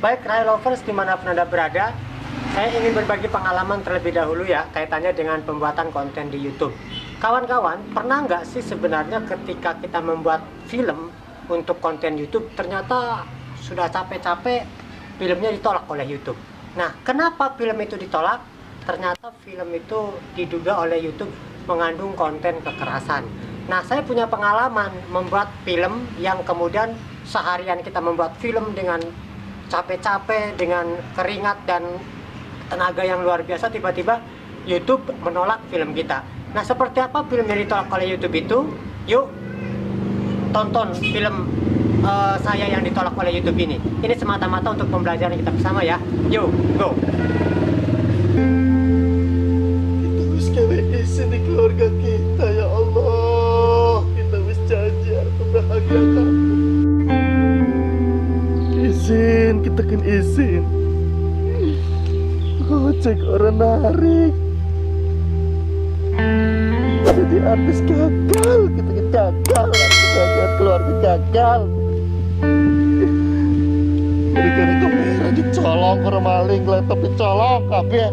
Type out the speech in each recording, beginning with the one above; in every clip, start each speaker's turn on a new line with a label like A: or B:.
A: Baik Rai Lovers dimanapun Anda berada, saya ingin berbagi pengalaman terlebih dahulu ya, kaitannya dengan pembuatan konten di YouTube. Kawan-kawan, pernah nggak sih sebenarnya ketika kita membuat film untuk konten YouTube, ternyata sudah capek-capek, filmnya ditolak oleh YouTube. Nah, kenapa film itu ditolak? Ternyata film itu diduga oleh YouTube mengandung konten kekerasan. Nah, saya punya pengalaman membuat film yang kemudian seharian kita membuat film dengan capek-capek, dengan keringat dan tenaga yang luar biasa, tiba-tiba YouTube menolak film kita. Nah, seperti apa film yang ditolak oleh YouTube itu? Yuk tonton film saya yang ditolak oleh YouTube ini. Ini semata-mata untuk pembelajaran kita bersama ya. Yuk, go!
B: Kita wis gawe izin di keluarga kita, ya Allah. Kita wis janji harus membahagiakan. Izin, kita kan izin. Cek orang narik. Jadi artis gagal, kita kan gagal. Artis keluarga gagal. Gara-gara kamera dicolong orang maling, laptop dicolong, kabeh.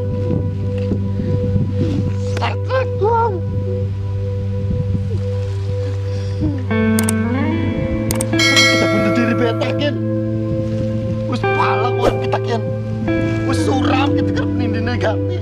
B: Sakit doang. Kita bunuh diri betakin. Wis palang orang betakin. Wis suram kita kerep nindine ganti.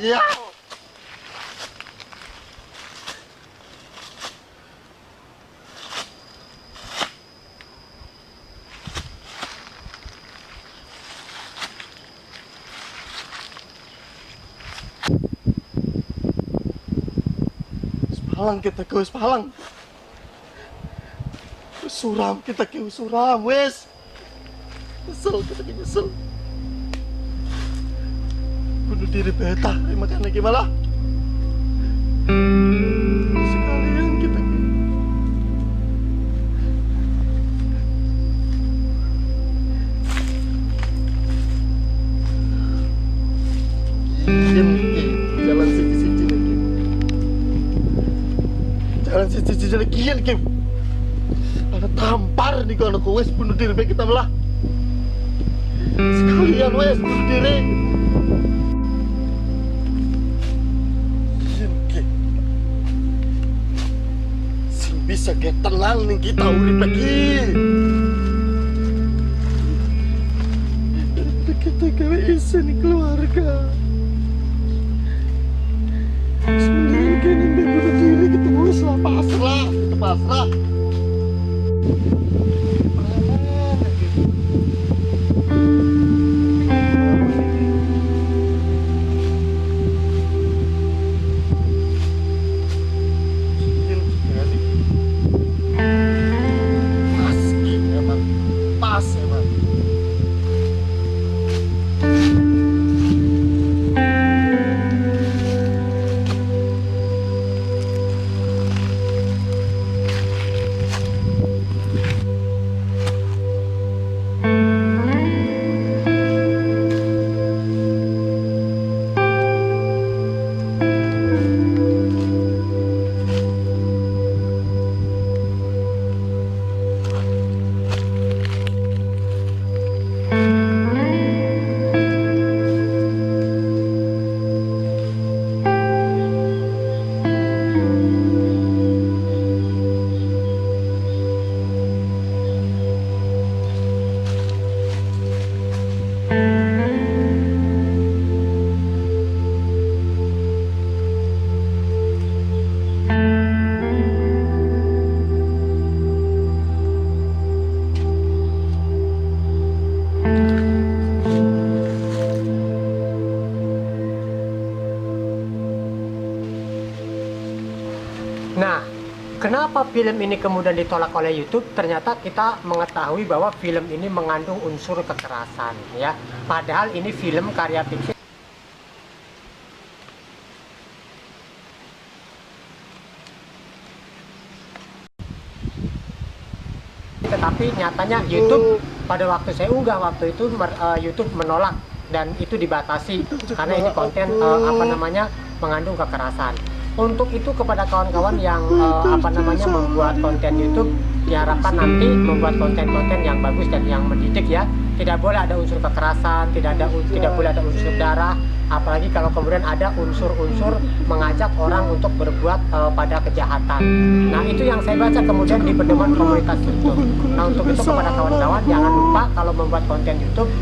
B: Ya. Sepalang kita ke sepalang. Suram kita ke suram, wes. Nyesel kita ke nyesel. Bunuh diri beta, makanya gimana? Sekalian kita jalan siji-siji lagi. Jalan siji-siji lagi Kim. Ada tampar nih kalau aku wes bunuh diri baik kita belah. Sekalian wes bunuh diri. Bisa kayak tenang nih kita urip lagi. Kita gawe izin keluarga. Sebenarnya kan yang bunuh diri kita wis lah pasrah, kita pasrah.
A: Nah, kenapa film ini kemudian ditolak oleh YouTube? Ternyata kita mengetahui bahwa film ini mengandung unsur kekerasan, ya. Padahal ini film karya fiksi. Tetapi nyatanya YouTube pada waktu saya unggah waktu itu YouTube menolak dan itu dibatasi karena ini konten mengandung kekerasan. Untuk itu kepada kawan-kawan yang membuat konten YouTube, diharapkan nanti membuat konten-konten yang bagus dan yang mendidik ya. Tidak boleh ada unsur kekerasan, tidak boleh ada unsur darah, apalagi kalau kemudian ada unsur-unsur mengajak orang untuk berbuat pada kejahatan. Nah, itu yang saya baca kemudian di pedoman komunitas YouTube. Nah, untuk itu kepada kawan-kawan jangan lupa kalau membuat konten YouTube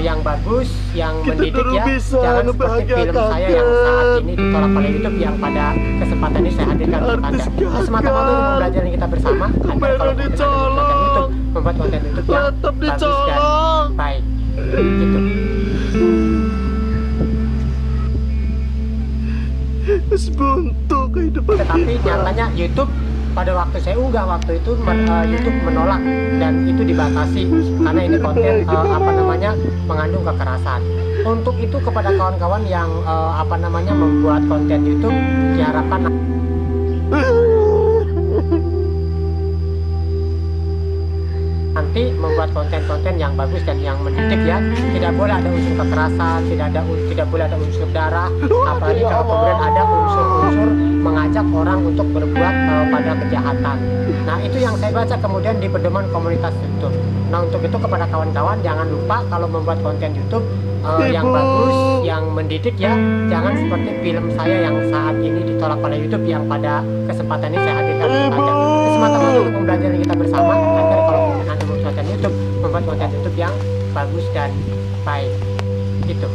A: yang bagus, yang mendidik ya, jangan seperti film saya yang saat ini ditolak oleh YouTube yang pada kesempatan ini saya hadirkan untuk Anda. Semata-mata untuk pembelajaran kita bersama agar kalau kemudian Anda membuat konten YouTube yang bagus dan baik gitu.
B: Buntu kehidupan
A: Tetapi nyatanya YouTube pada waktu saya unggah waktu itu YouTube menolak dan itu dibatasi karena ini konten mengandung kekerasan. Untuk itu kepada kawan-kawan yang membuat konten YouTube, diharapkan nanti membuat konten-konten yang bagus dan yang mendidik ya. Tidak boleh ada unsur kekerasan, tidak boleh ada unsur darah, apalagi kalau kemudian ada unsur-unsur mengajak orang untuk berbuat pada kejahatan. Nah, itu yang saya baca kemudian di pedoman komunitas YouTube. Nah, untuk itu kepada kawan-kawan jangan lupa kalau membuat konten YouTube yang bagus, yang mendidik ya, jangan seperti film saya yang saat ini ditolak oleh YouTube yang pada kesempatan ini saya hadirkan untuk Anda. Semata-mata untuk pembelajaran kita bersama agar kalau Anda membuat konten YouTube, membuat konten YouTube yang bagus dan baik gitu.